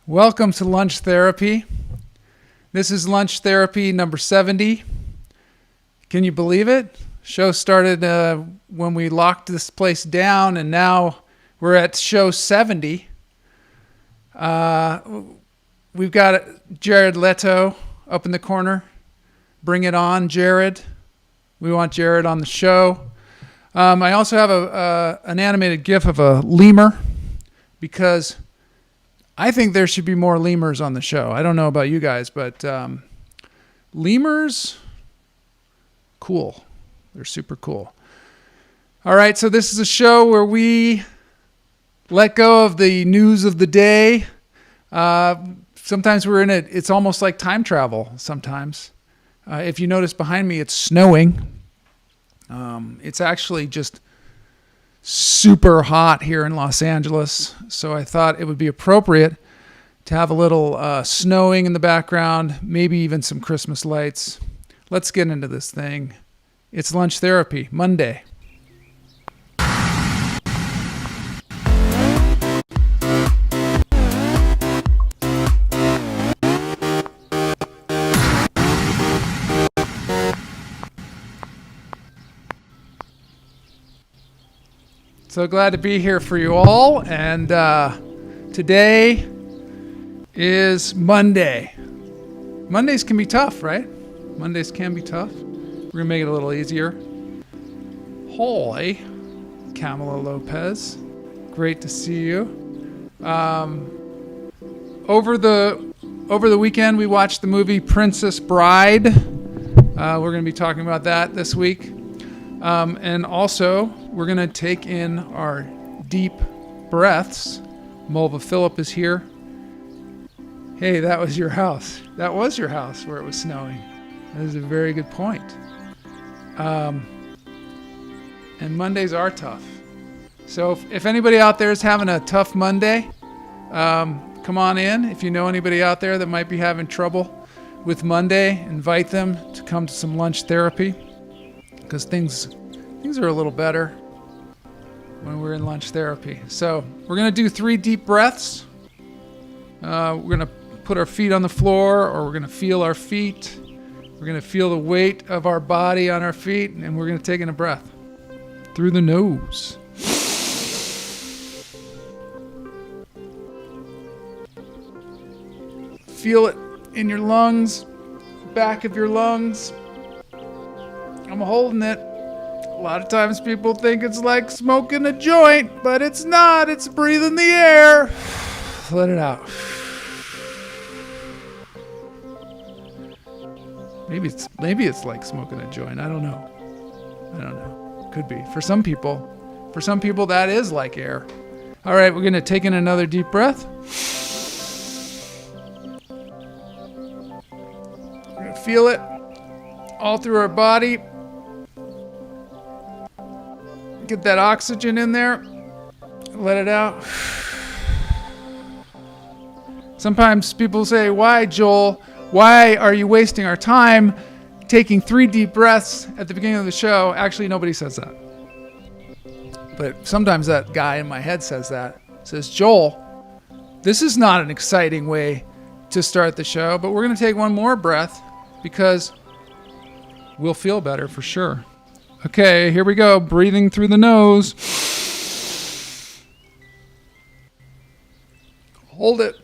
Welcome to Lunch Therapy. This is Lunch Therapy number 70. Can you believe it? Show started when we locked this place down, and now we're at show 70. We've got Jared Leto up in the corner. Bring it on, Jared. We want Jared on the show. I also have an animated GIF of a lemur because I think there should be more lemurs on the show. I don't know about you guys, but lemurs, cool. They're super cool. All right, so this is a show where we let go of the news of the day. Sometimes we're in it. It's almost like time travel sometimes. If you notice behind me, it's snowing. It's actually just super hot here in Los Angeles, so I thought it would be appropriate to have a little snowing in the background, maybe even some Christmas lights. Let's get into this thing. It's Lunch Therapy, Monday. So glad to be here for you all, and today is Monday. Mondays can be tough, right? Mondays can be tough. We're going to make it a little easier. Hoy, Camila Lopez. Great to see you. Over the weekend, we watched the movie Princess Bride. We're going to be talking about that this week. And also, we're going to take in our deep breaths. Mulva Phillip is here. Hey, that was your house. That was your house where it was snowing. That is a very good point. And Mondays are tough. So if anybody out there is having a tough Monday, come on in. If you know anybody out there that might be having trouble with Monday, invite them to come to some lunch therapy, because things are a little better when we're in lunch therapy. So we're going to do 3 deep breaths. We're going to put our feet on the floor, or we're going to feel our feet. We're going to feel the weight of our body on our feet, and we're going to take in a breath through the nose. Feel it in your lungs, back of your lungs. I'm holding it. A lot of times people think it's like smoking a joint, but it's not. It's breathing the air. Let it out. Maybe it's like smoking a joint. I don't know. Could be. For some people that is like air. All right, we're going to take in another deep breath. We're going to feel it all through our body. Get that oxygen in there. Let it out. Sometimes people say, "Why, Joel? Why are you wasting our time taking 3 deep breaths at the beginning of the show?" Actually, nobody says that. But sometimes that guy in my head says that. Says, "Joel, this is not an exciting way to start the show, but we're going to take one more breath because we'll feel better for sure." Okay, here we go. Breathing through the nose. Hold it.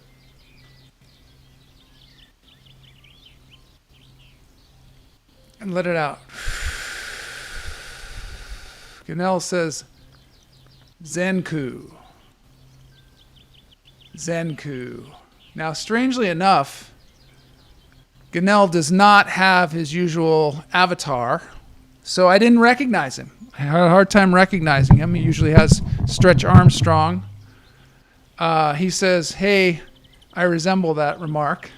And let it out. Ganel says, Zenku. Zenku. Now, strangely enough, Ganel does not have his usual avatar, so I didn't recognize him. I had a hard time recognizing him. He usually has Stretch Armstrong. He says, "Hey, I resemble that remark."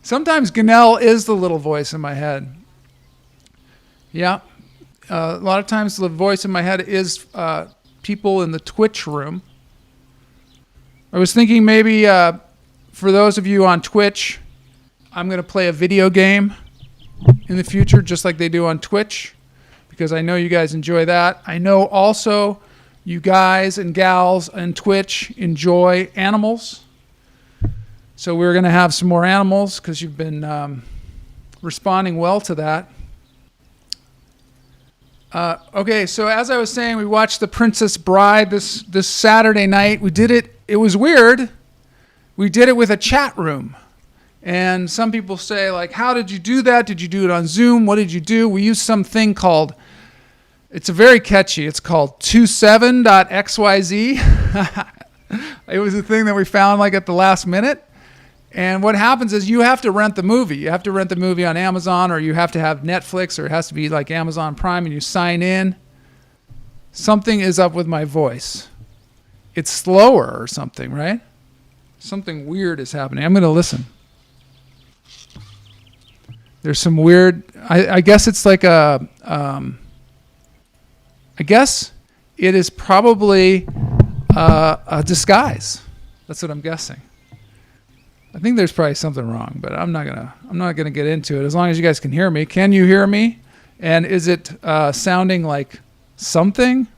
Sometimes Ganel is the little voice in my head. Yeah. A lot of times the voice in my head is people in the Twitch room. I was thinking maybe for those of you on Twitch, I'm going to play a video game in the future, just like they do on Twitch, because I know you guys enjoy that. I know also you guys and gals on Twitch enjoy animals. So we're going to have some more animals because you've been responding well to that. Okay, so as I was saying, we watched The Princess Bride this Saturday night. We did it. It was weird. We did it with a chat room. And some people say, like, how did you do that? Did you do it on Zoom? What did you do? We used something called, it's very catchy. It's called 27.xyz. It was a thing that we found like at the last minute. And what happens is you have to rent the movie. You have to rent the movie on Amazon, or you have to have Netflix, or it has to be like Amazon Prime, and you sign in. Something is up with my voice. It's slower or something, right? Something weird is happening. I'm going to listen. There's some weird, I guess it's like I guess it is probably a disguise. That's what I'm guessing. I think there's probably something wrong, but I'm not gonna get into it. As long as you guys can hear me. Can you hear me? And is it sounding like something?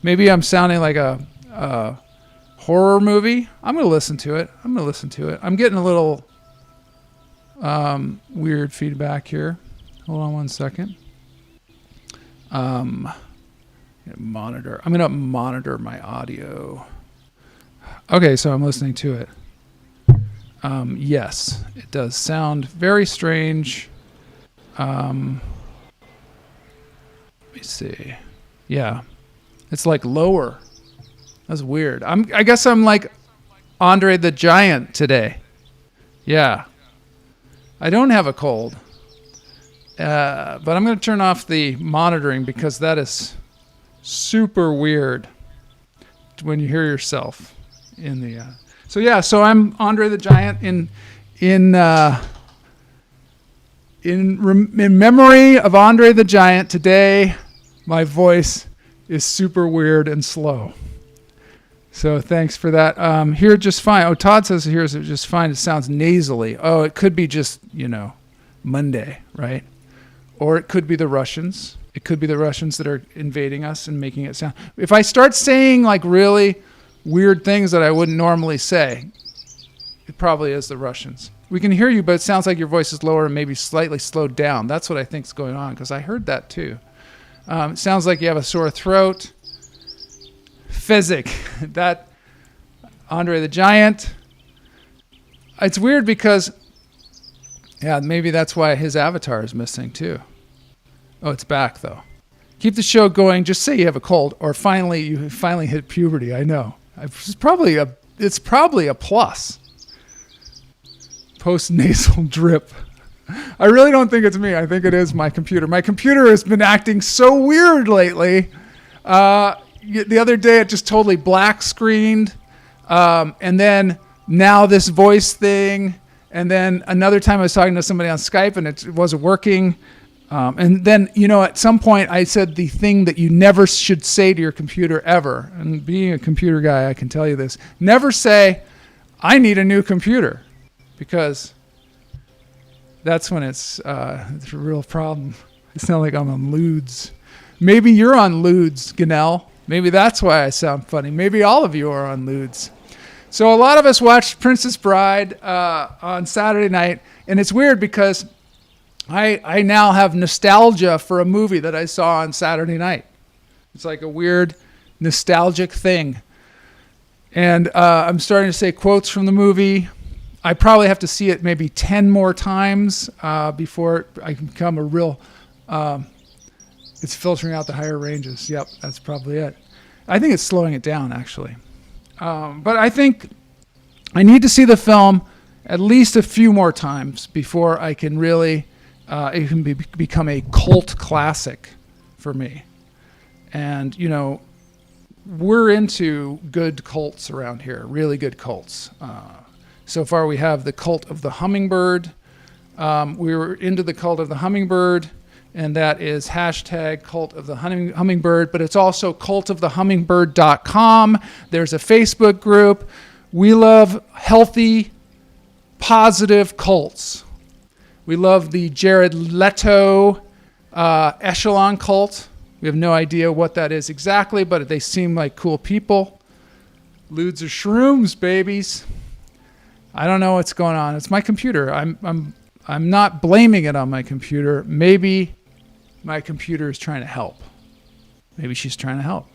Maybe I'm sounding like a horror movie. I'm gonna listen to it. I'm getting a little weird feedback here. Hold on one second. Monitor. I'm gonna monitor my audio. Okay, so I'm listening to it. Yes, it does sound very strange. Let me see. Yeah, it's like lower. That's weird. I guess I'm like Andre the Giant today. Yeah. I don't have a cold. But I'm going to turn off the monitoring because that is super weird when you hear yourself in the... So I'm Andre the Giant in memory of Andre the Giant. Today, my voice is super weird and slow. So thanks for that. Here just fine. Oh, Todd says here is just fine. It sounds nasally. Oh, it could be just, Monday, right? Or it could be the Russians. It could be the Russians that are invading us and making it sound... If I start saying like really weird things that I wouldn't normally say, it probably is the Russians. We can hear you, but it sounds like your voice is lower and maybe slightly slowed down. That's what I think is going on, because I heard that too. It sounds like you have a sore throat. Physic, that Andre the Giant. It's weird because, maybe that's why his avatar is missing too. Oh, it's back though. Keep the show going. Just say you have a cold, or you finally hit puberty. I know. It's probably a plus. Post-nasal drip. I really don't think it's me. I think it is my computer. My computer has been acting so weird lately. The other day it just totally black screened. And then now this voice thing. And then another time I was talking to somebody on Skype and it wasn't working. And then, at some point I said the thing that you never should say to your computer ever. And being a computer guy, I can tell you this. Never say, I need a new computer. Because that's when it's a real problem. It's not like I'm on Ludes. Maybe you're on Ludes, Ganell. Maybe that's why I sound funny. Maybe all of you are on Ludes. So a lot of us watched Princess Bride on Saturday night. And it's weird because I now have nostalgia for a movie that I saw on Saturday night. It's like a weird nostalgic thing. And I'm starting to say quotes from the movie. I probably have to see it maybe 10 more times before I can become a real... it's filtering out the higher ranges. Yep, that's probably it. I think it's slowing it down, actually. But I think I need to see the film at least a few more times before I can really... it can become a cult classic for me. And, we're into good cults around here, really good cults. So far we have the cult of the hummingbird. We were into the cult of the hummingbird, and that is hashtag cult of the hummingbird, but it's also cultofthehummingbird.com. There's a Facebook group. We love healthy, positive cults. We love the Jared Leto echelon cult. We have no idea what that is exactly, but they seem like cool people. Ludes are shrooms, babies. I don't know what's going on. It's my computer. I'm not blaming it on my computer. Maybe my computer is trying to help. Maybe she's trying to help.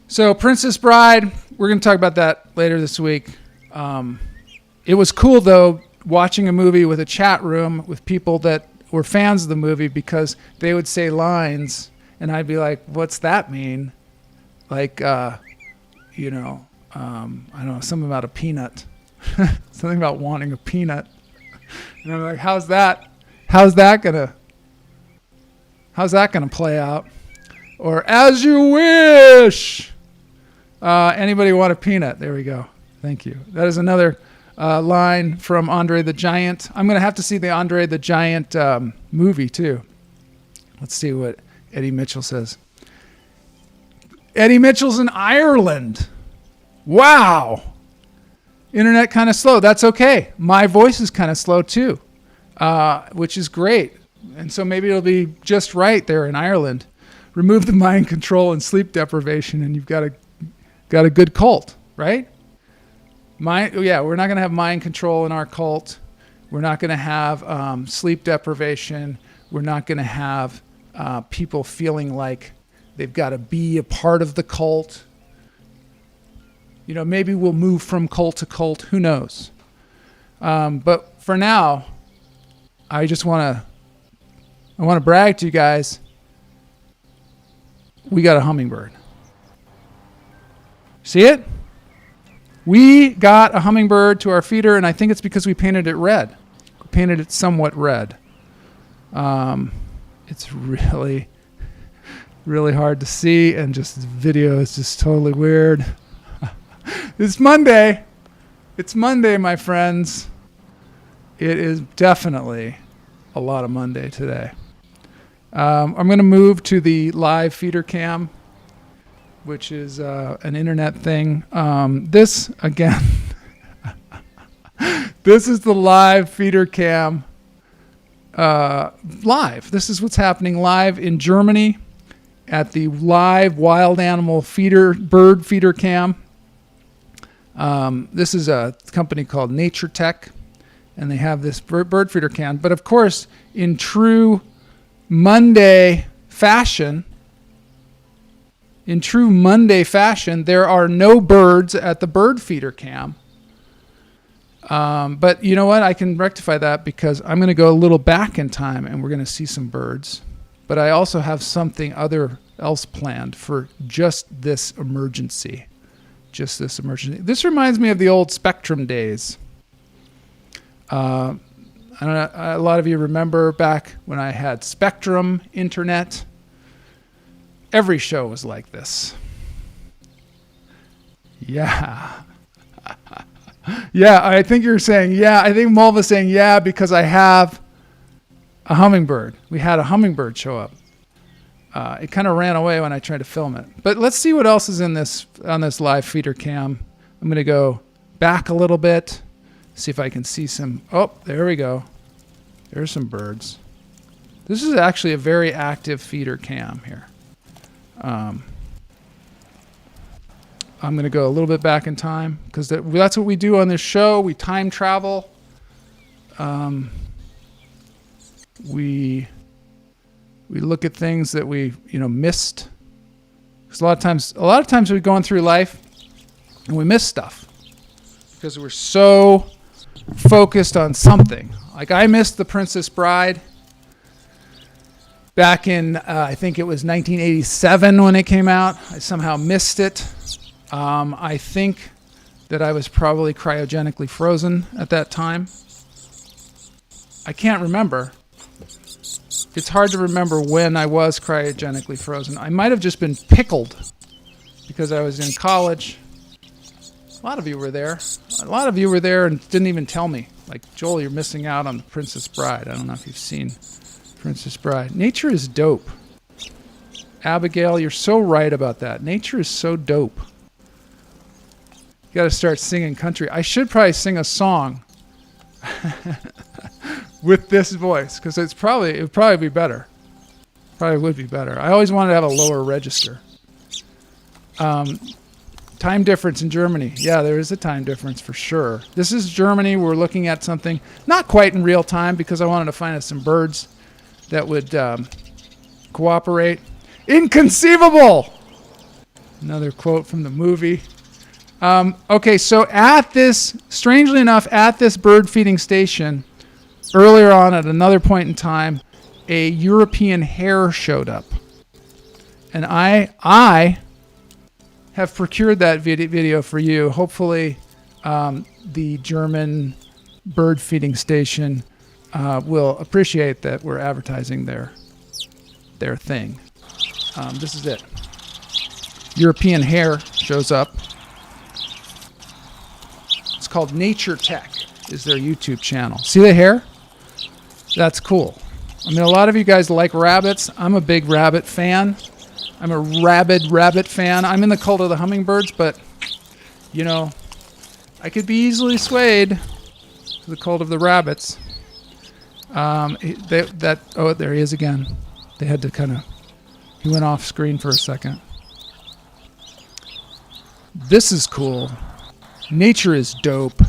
So Princess Bride, we're going to talk about that later this week. It was cool, though, watching a movie with a chat room with people that were fans of the movie, because they would say lines and I'd be like, what's that mean? Like, I don't know, something about a peanut. Something about wanting a peanut. And I'm like, how's that gonna play out? Or as you wish. Anybody want a peanut? There we go. Thank you. That is another line from Andre the Giant. I'm going to have to see the Andre the Giant movie too. Let's see what Eddie Mitchell says. Eddie Mitchell's in Ireland. Wow. Internet kind of slow. That's okay. My voice is kind of slow too, which is great. And so maybe it'll be just right there in Ireland. Remove the mind control and sleep deprivation, and you've got a good cult, right? We're not going to have mind control in our cult. We're not going to have sleep deprivation. We're not going to have people feeling like they've got to be a part of the cult. Maybe we'll move from cult to cult. Who knows? But for now, I want to brag to you guys. We got a hummingbird. See it? We got a hummingbird to our feeder, and I think it's because we painted it red. We painted it somewhat red. It's really, really hard to see, and just this video is just totally weird. It's Monday. It's Monday, my friends. It is definitely a lot of Monday today. I'm going to move to the live feeder cam, which is an internet thing. This, again, this is the live feeder cam. Live. This is what's happening live in Germany at the live wild animal bird feeder cam. This is a company called Nature Tech, and they have this bird feeder cam. But of course, in true Monday fashion, there are no birds at the bird feeder cam. But you know what? I can rectify that, because I'm going to go a little back in time and we're going to see some birds. But I also have something else planned for just this emergency. This reminds me of the old Spectrum days. I don't know, a lot of you remember back when I had Spectrum internet. Every show was like this. Yeah. Yeah, I think you're saying, yeah. I think Mulva's saying, yeah, because I have a hummingbird. We had a hummingbird show up. It kind of ran away when I tried to film it. But let's see what else is on this live feeder cam. I'm going to go back a little bit, see if I can see some. Oh, there we go. There's some birds. This is actually a very active feeder cam here. I'm going to go a little bit back in time, because that's what we do on this show. We time travel. We look at things that we missed. Because a lot of times we're going through life and we miss stuff because we're so focused on something. Like I missed The Princess Bride back in I think it was 1987 when it came out. I somehow missed it. I think that I was probably cryogenically frozen at that time. I can't remember. It's hard to remember when I was cryogenically frozen. I might have just been pickled because I was in college. A lot of you were there. A lot of you were there and didn't even tell me. Like, Joel, you're missing out on The Princess Bride. I don't know if you've seen Princess Bride. Nature is dope. Abigail, you're so right about that. Nature is so dope. You got to start singing country. I should probably sing a song with this voice, because it would probably be better. Probably would be better. I always wanted to have a lower register. Time difference in Germany. Yeah, there is a time difference for sure. This is Germany. We're looking at something not quite in real time because I wanted to find us some birds that would cooperate. Inconceivable! Another quote from the movie. Okay, so strangely enough, at this bird feeding station, earlier on at another point in time, a European hare showed up. And I have procured that video for you. Hopefully, the German bird feeding station will appreciate that we're advertising their thing. This is it. European hare shows up. It's called Nature Tech, is their YouTube channel. See the hare? That's cool. I mean, a lot of you guys like rabbits. I'm a big rabbit fan. I'm a rabid rabbit fan. I'm in the cult of the hummingbirds, but, you know, I could be easily swayed to the cult of the rabbits. Oh, there he is again. They had to he went off screen for a second. This is cool. Nature is dope.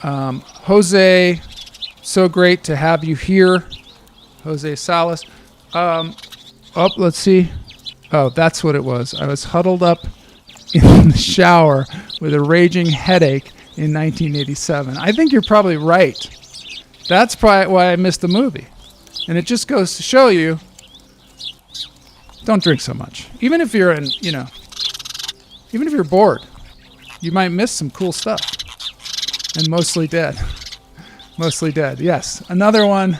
Jose, so great to have you here. Jose Salas. Let's see. Oh, that's what it was. I was huddled up in the shower with a raging headache in 1987. I think you're probably right. That's probably why I missed the movie. And it just goes to show you, don't drink so much. Even if you're even if you're bored, you might miss some cool stuff. And mostly dead. Mostly dead. Yes. Another one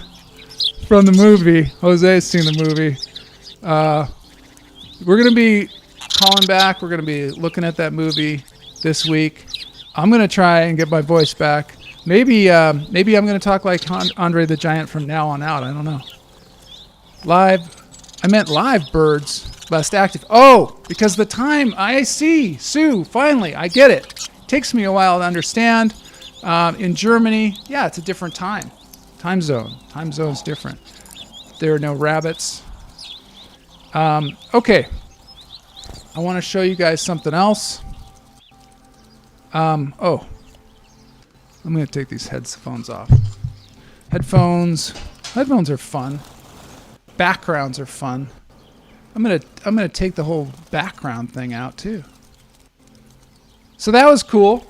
from the movie. Jose's seen the movie. We're going to be calling back. We're going to be looking at that movie this week. I'm going to try and get my voice back. Maybe I'm going to talk like Andre the Giant from now on out. I don't know. I meant live birds, less active. Oh, because the time, I see. Sue, finally, I get it. Takes me a while to understand. In Germany, yeah, it's a different time. Time zone. Time zone's different. There are no rabbits. Okay. I want to show you guys something else. I'm going to take these headphones off. Headphones are fun. Backgrounds are fun. I'm gonna take the whole background thing out too. So that was cool.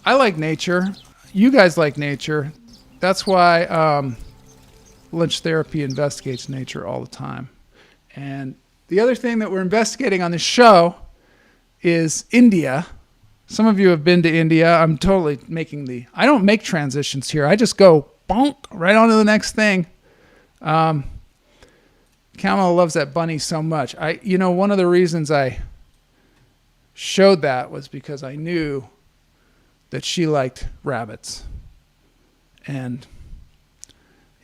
I like nature. You guys like nature. That's why Lunch Therapy investigates nature all the time. And the other thing that we're investigating on this show is India. Some of you have been to India. I'm totally I don't make transitions here. I just go bonk right on to the next thing. Kamala loves that bunny so much. One of the reasons I showed that was because I knew that she liked rabbits. And,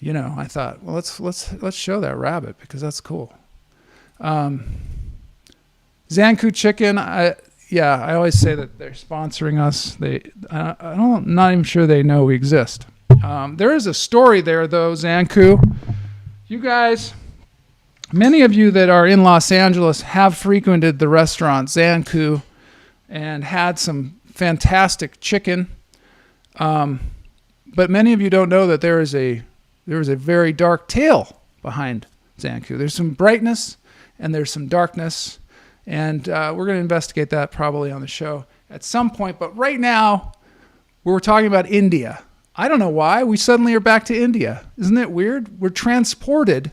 I thought, well, let's show that rabbit because that's cool. Zanku Chicken, I always say that they're sponsoring us. I'm not even sure they know we exist. There is a story there, though, Zanku. You guys, many of you that are in Los Angeles have frequented the restaurant Zanku and had some fantastic chicken. But many of you don't know that there is a very dark tale behind Zanku. There's some brightness and there's some darkness. And we're going to investigate that probably on the show at some point. But right now, we're talking about India. I don't know why. We suddenly are back to India. Isn't it weird? We're transported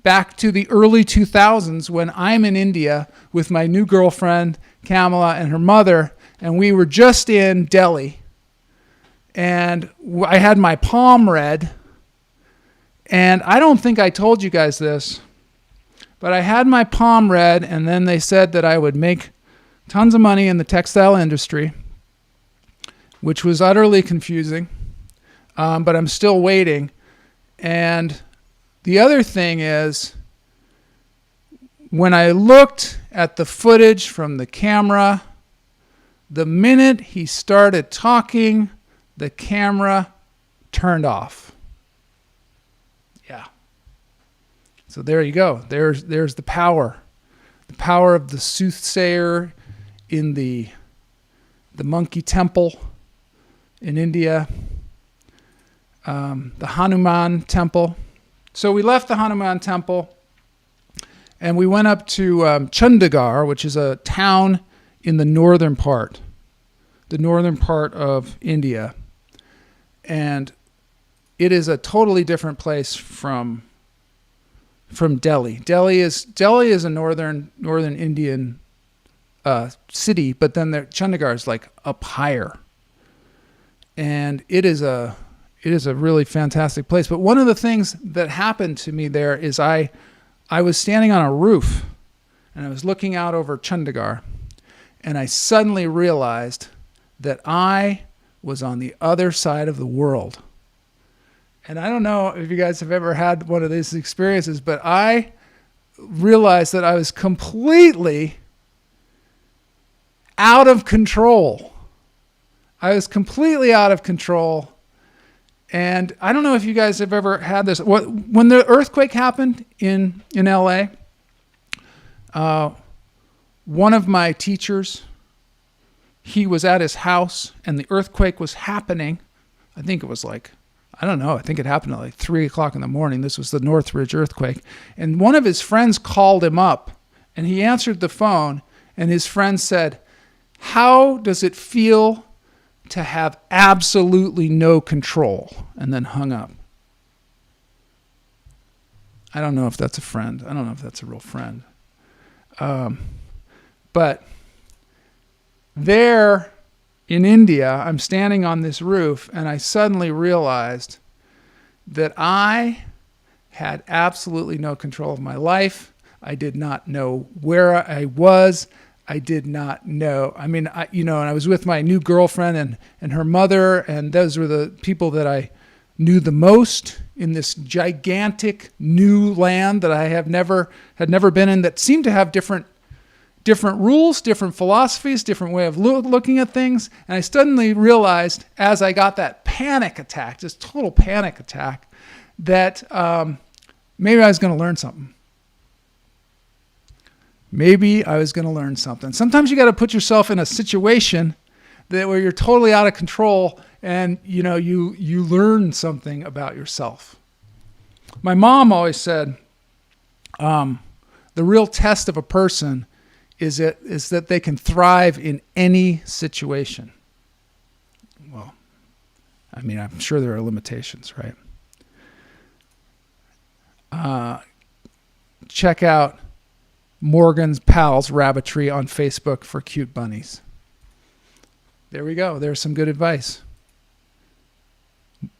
back to the early 2000s when I'm in India with my new girlfriend, Kamala, and her mother. And we were just in Delhi. And I had my palm read. And I don't think I told you guys this. But I had my palm read, and then they said that I would make tons of money in the textile industry, which was utterly confusing. But I'm still waiting. And the other thing is, when I looked at the footage from the camera, the minute he started talking, the camera turned off. Yeah. So there you go. There's the power power of the soothsayer in the monkey temple in India, the Hanuman temple. So we left the Hanuman temple and we went up to Chandigarh, which is a town in the northern part of India. And it is a totally different place from Delhi. Delhi is a northern Indian city, but then Chandigarh is like up higher, and it is a really fantastic place. But one of the things that happened to me there is I was standing on a roof, and I was looking out over Chandigarh, and I suddenly realized that I was on the other side of the world. And I don't know if you guys have ever had one of these experiences, but I realized that I was completely out of control. I was completely out of control. And I don't know if you guys have ever had this. When the earthquake happened in LA, one of my teachers, he was at his house and the earthquake was happening. I think it was like, I don't know. I think it happened at like 3 o'clock in the morning. This was the Northridge earthquake. And one of his friends called him up and he answered the phone and his friend said, "How does it feel to have absolutely no control?" And then hung up. I don't know if that's a friend. I don't know if that's a real friend. But there in India, I'm standing on this roof and I suddenly realized that I had absolutely no control of my life. I did not know where I was. I did not know. I mean, and I was with my new girlfriend and her mother, and those were the people that I knew the most in this gigantic new land that I had never been in, that seemed to have different rules, different philosophies, different way of looking at things. And I suddenly realized, as I got that panic attack, this total panic attack, that maybe I was going to learn something. Maybe I was going to learn something. Sometimes you got to put yourself in a situation where you're totally out of control, and you learn something about yourself. My mom always said, the real test of a person is that they can thrive in any situation. Well, I mean, I'm sure there are limitations, right? Check out Morgan's Pals Rabbitry on Facebook for cute bunnies. There we go. There's some good advice.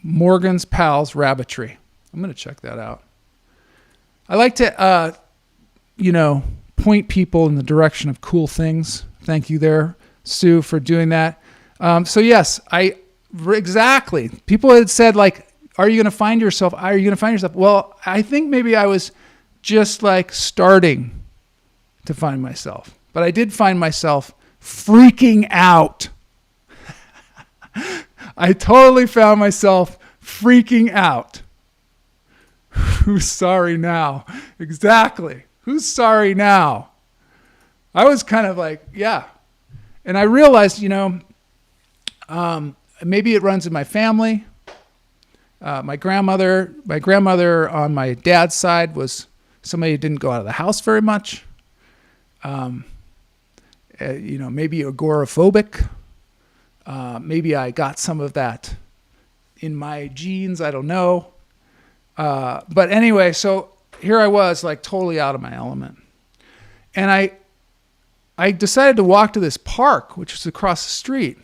Morgan's Pals Rabbitry. I'm going to check that out. I like to, point people in the direction of cool things. Thank you there, Sue, for doing that. So yes, exactly. People had said, like, are you going to find yourself? Are you going to find yourself? Well, I think maybe I was just like starting to find myself, but I did find myself freaking out. I totally found myself freaking out. Who's sorry now? Exactly. Who's sorry now? I was kind of like, yeah. And I realized, maybe it runs in my family. My grandmother on my dad's side was somebody who didn't go out of the house very much. Maybe agoraphobic. Maybe I got some of that in my genes. I don't know. But anyway, so here I was, like, totally out of my element. And I decided to walk to this park, which was across the street.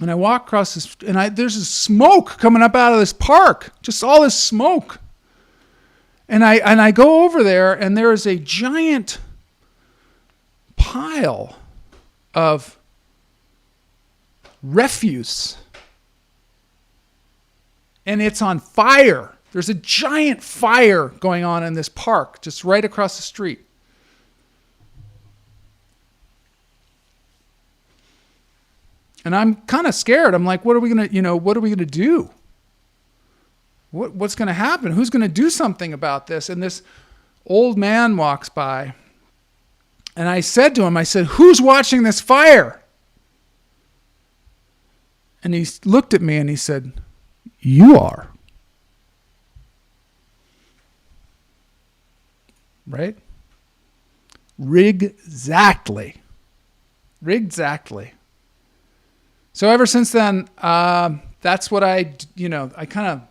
And I walk across this, and there's this smoke coming up out of this park, just all this smoke. And I go over there, and there is a giant pile of refuse. And it's on fire. There's a giant fire going on in this park, just right across the street. And I'm kind of scared. I'm like, what are we gonna do? What's gonna happen? Who's gonna do something about this? And this old man walks by, And I said to him, I said, "Who's watching this fire?" And he looked at me and he said, "You are." Right? Rigzactly. So ever since then, that's what I kind of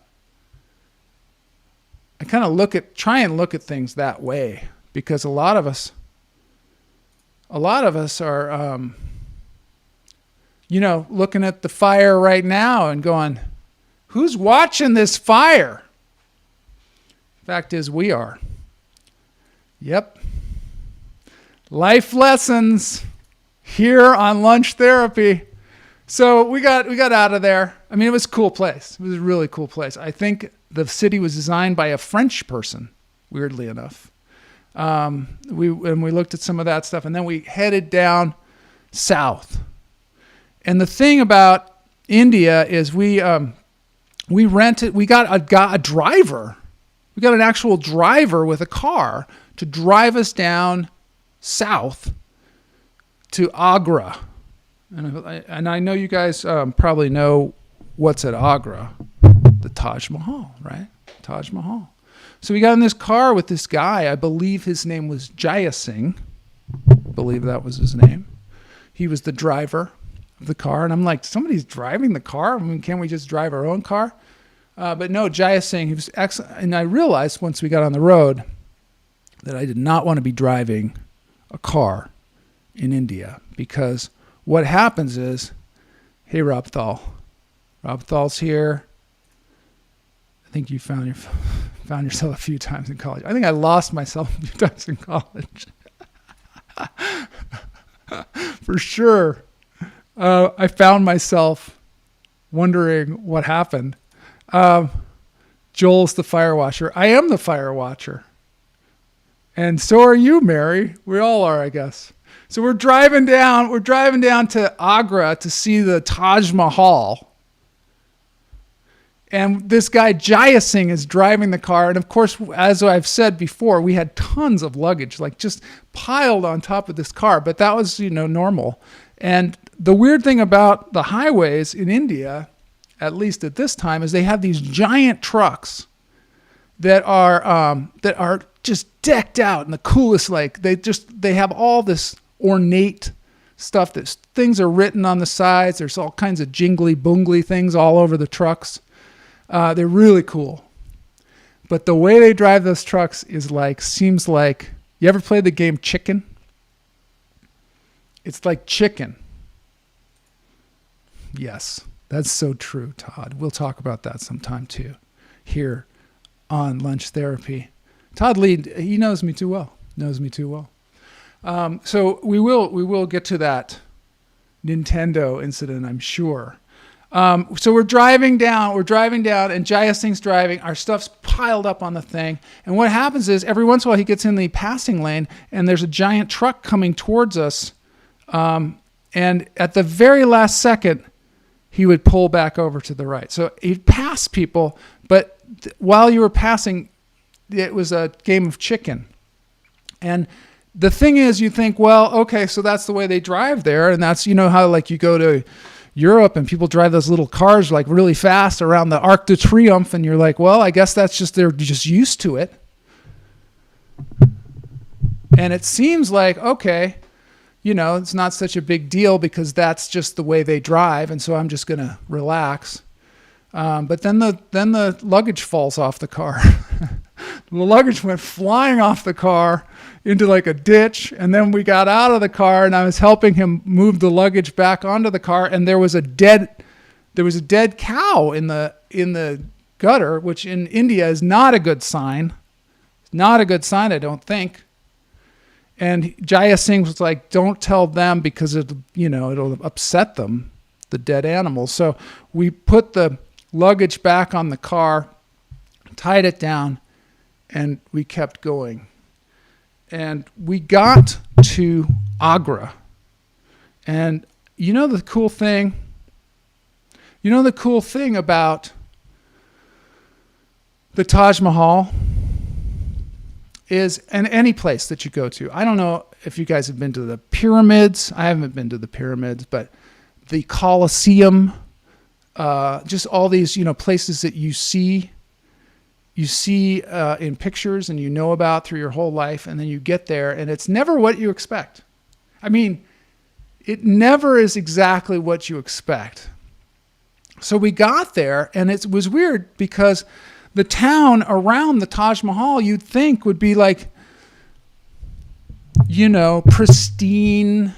try and look at things that way, because a lot of us are, looking at the fire right now and going, "Who's watching this fire?" Fact is, we are. Yep. Life lessons here on Lunch Therapy. So we got out of there. I mean, it was a cool place. It was a really cool place. I think the city was designed by a French person, weirdly enough. We looked at some of that stuff, and then we headed down south. And the thing about India is we got a driver. We got an actual driver with a car to drive us down south to Agra. And I know you guys probably know what's at Agra. The Taj Mahal, right? Taj Mahal. So we got in this car with this guy. I believe his name was Jaya Singh. I believe that was his name. He was the driver of the car. And I'm like, somebody's driving the car? I mean, can't we just drive our own car? But no, Jaya Singh, he was excellent. And I realized once we got on the road that I did not want to be driving a car in India, because what happens is, hey, Robthal's here. I think you found yourself a few times in college. I think I lost myself a few times in college. For sure. I found myself wondering what happened. Joel's the fire watcher. I am the fire watcher. And so are you, Mary. We all are, I guess. So we're driving down to Agra to see the Taj Mahal. And this guy, Jaya Singh, is driving the car. And of course, as I've said before, we had tons of luggage, like just piled on top of this car. But that was, normal. And the weird thing about the highways in India, at least at this time, is they have these giant trucks that are just decked out in the coolest, they have all this ornate stuff. That things are written on the sides. There's all kinds of jingly boongly things all over the trucks. They're really cool. But the way they drive those trucks seems like, you ever played the game Chicken? It's like Chicken. Yes, that's so true, Todd. We'll talk about that sometime too, here on Lunch Therapy. Todd Lee, he knows me too well. So we will get to that Nintendo incident, I'm sure. So we're driving down, and Jaya Singh's driving. Our stuff's piled up on the thing. And what happens is, every once in a while, he gets in the passing lane, and there's a giant truck coming towards us. And at the very last second, he would pull back over to the right. So he'd pass people, but while you were passing, it was a game of chicken. And the thing is, you think, well, okay, so that's the way they drive there. And that's, how you go to Europe and people drive those little cars really fast around the Arc de Triomphe. And you're like, well, I guess that's just, they're just used to it. And it seems like, okay, it's not such a big deal because that's just the way they drive. And so I'm just going to relax. But then the luggage falls off the car. The luggage went flying off the car into a ditch. And then we got out of the car and I was helping him move the luggage back onto the car. And there was a dead cow in the gutter, which in India is not a good sign. Not a good sign, I don't think. And Jaya Singh was like, don't tell them because it'll upset them, the dead animals. So we put the luggage back on the car, tied it down, and we kept going. And we got to Agra. And the cool thing about the Taj Mahal is, and any place that you go to, I don't know if you guys have been to the pyramids. I haven't been to the pyramids, but the Colosseum, just all these, places that you see in pictures and you know about through your whole life, and then you get there and it's never what you expect. I mean, it never is exactly what you expect. So we got there, and it was weird because the town around the Taj Mahal you'd think would be like, pristine.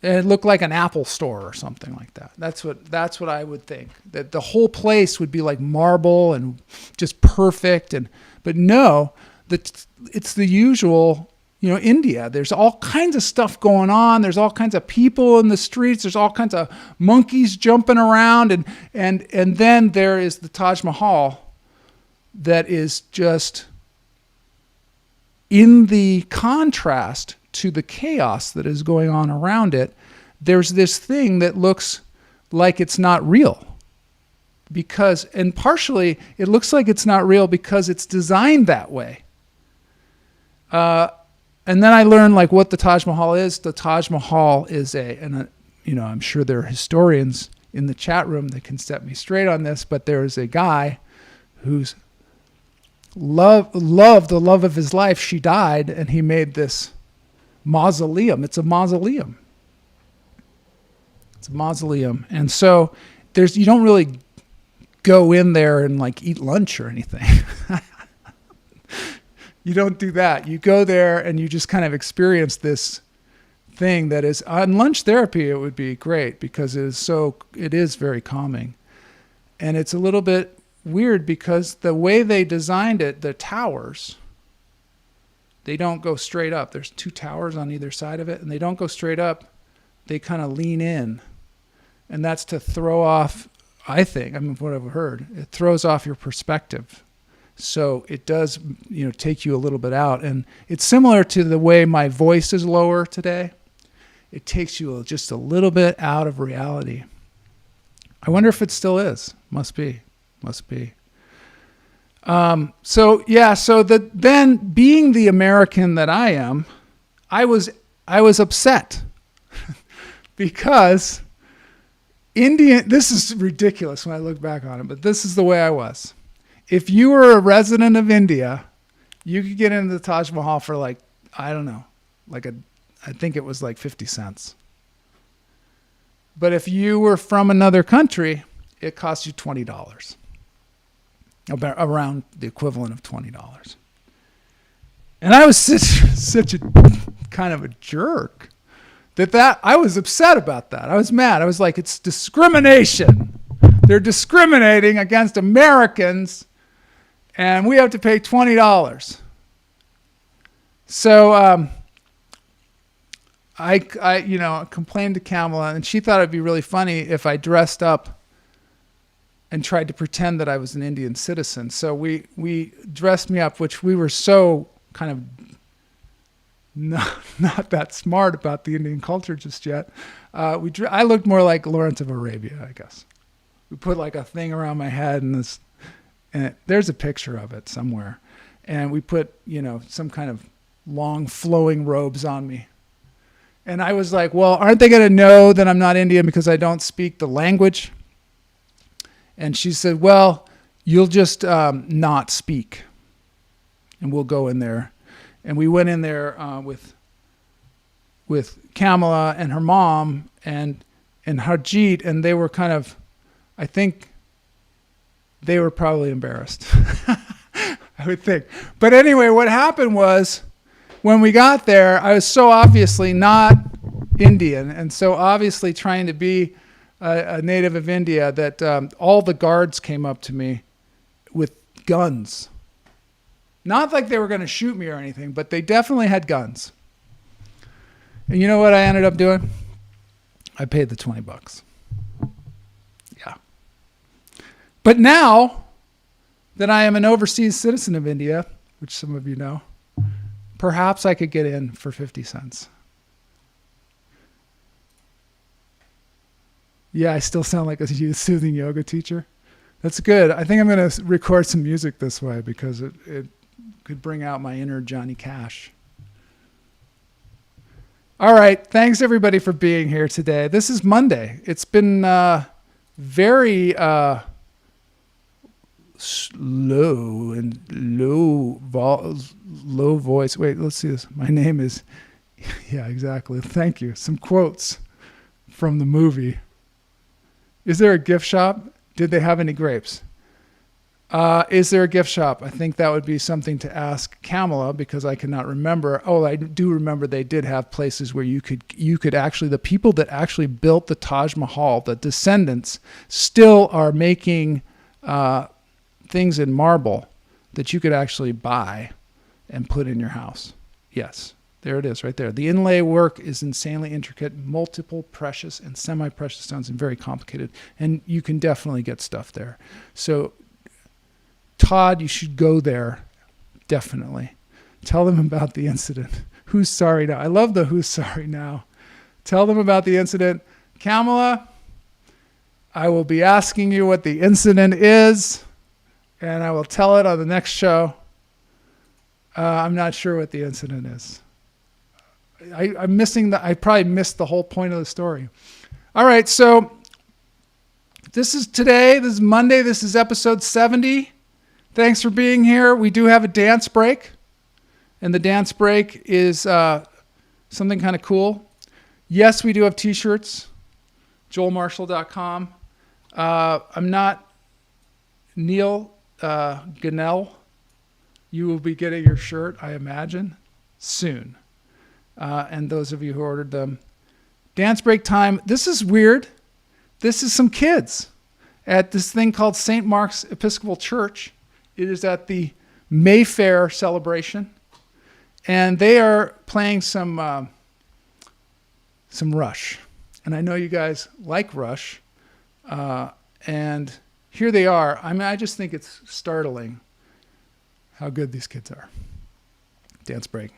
It looked like an Apple store or something like that. That's what I would think. That the whole place would be like marble and just perfect. But no, it's the usual, India. There's all kinds of stuff going on. There's all kinds of people in the streets. There's all kinds of monkeys jumping around. And then there is the Taj Mahal that is just in the contrast to the chaos that is going on around it. There's this thing that looks like it's not real and partially it looks like it's not real because it's designed that way. And then I learned like what the Taj Mahal is. The Taj Mahal is I'm sure there are historians in the chat room that can set me straight on this, but there is a guy who's loved the love of his life. She died, and he made this mausoleum. It's a mausoleum. And so you don't really go in there and like eat lunch or anything. You don't do that. You go there and you just kind of experience this thing that is on lunch therapy. It would be great because it is very calming. And it's a little bit weird because the way they designed it, the towers, they don't go straight up. There's 2 towers on either side of it, and they don't go straight up. They kind of lean in. And that's to throw off, I think, what I've heard, it throws off your perspective. So it does, take you a little bit out. And it's similar to the way my voice is lower today. It takes you just a little bit out of reality. I wonder if it still is. Must be. Then being the American that I am, I was upset because this is ridiculous when I look back on it, but this is the way I was. If you were a resident of India, you could get into the Taj Mahal for I think it was like 50 cents. But if you were from another country, it cost you $20. About around the equivalent of $20. And I was such a kind of a jerk that I was upset about that. I was mad. I was like, it's discrimination. They're discriminating against Americans, and we have to pay $20. So I complained to Kamala, and she thought it'd be really funny if I dressed up and tried to pretend that I was an Indian citizen. So we dressed me up, which we were so kind of not that smart about the Indian culture just yet. I looked more like Lawrence of Arabia, I guess. We put like a thing around my head and there's a picture of it somewhere. And we put, some kind of long flowing robes on me. And I was like, well, aren't they going to know that I'm not Indian because I don't speak the language? And she said, well, you'll just not speak. And we'll go in there. And we went in there with Kamala and her mom and Harjeet, and they were kind of, I think they were probably embarrassed. I would think. But anyway, what happened was when we got there, I was so obviously not Indian and so obviously trying to be a native of India that all the guards came up to me with guns. Not like they were going to shoot me or anything, but they definitely had guns. And you know what I ended up doing? I paid the $20. Yeah. But now that I am an overseas citizen of India, which some of you know, perhaps I could get in for 50 cents. Yeah, I still sound like a soothing yoga teacher. That's good. I think I'm going to record some music this way because it could bring out my inner Johnny Cash. All right. Thanks everybody for being here today. This is Monday. It's been very slow and low voice. Wait, let's see this. My name is, yeah, exactly. Thank you. Some quotes from the movie. Is there a gift shop? Did they have any grapes? Is there a gift shop? I think that would be something to ask Kamala, because I cannot remember. Oh, I do remember they did have places where you could actually, the people that actually built the Taj Mahal, the descendants, still are making things in marble that you could actually buy and put in your house. Yes, there it is right there. The inlay work is insanely intricate, multiple precious and semi-precious stones, and very complicated. And you can definitely get stuff there. So Todd, you should go there. Definitely. Tell them about the incident. Who's sorry now? I love the who's sorry now. Tell them about the incident. Kamala, I will be asking you what the incident is, and I will tell it on the next show. I'm not sure what the incident is. I'm missing I probably missed the whole point of the story. All right, so this is today. This is Monday. This is episode 70. Thanks for being here. We do have a dance break, and the dance break is something kind of cool. Yes, we do have t-shirts, joelmarshall.com. I'm not Neil Gunnell. You will be getting your shirt, I imagine, soon. And those of you who ordered them. Dance break time. This is weird. This is some kids at this thing called St. Mark's Episcopal Church. It is at the Mayfair celebration, and they are playing some Rush. And I know you guys like Rush, and here they are. I mean, I just think it's startling how good these kids are. Dance break.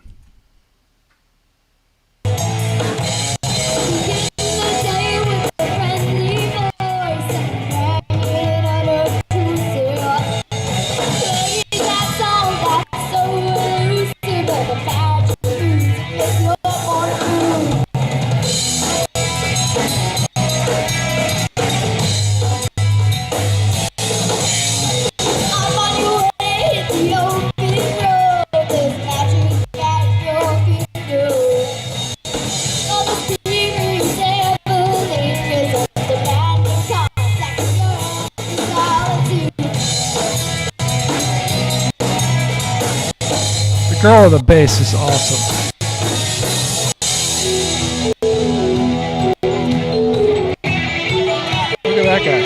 The girl with the bass is awesome. Look at that guy.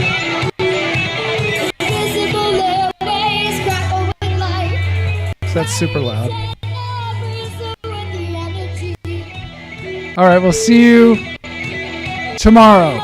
That's super loud. All right, we'll see you tomorrow.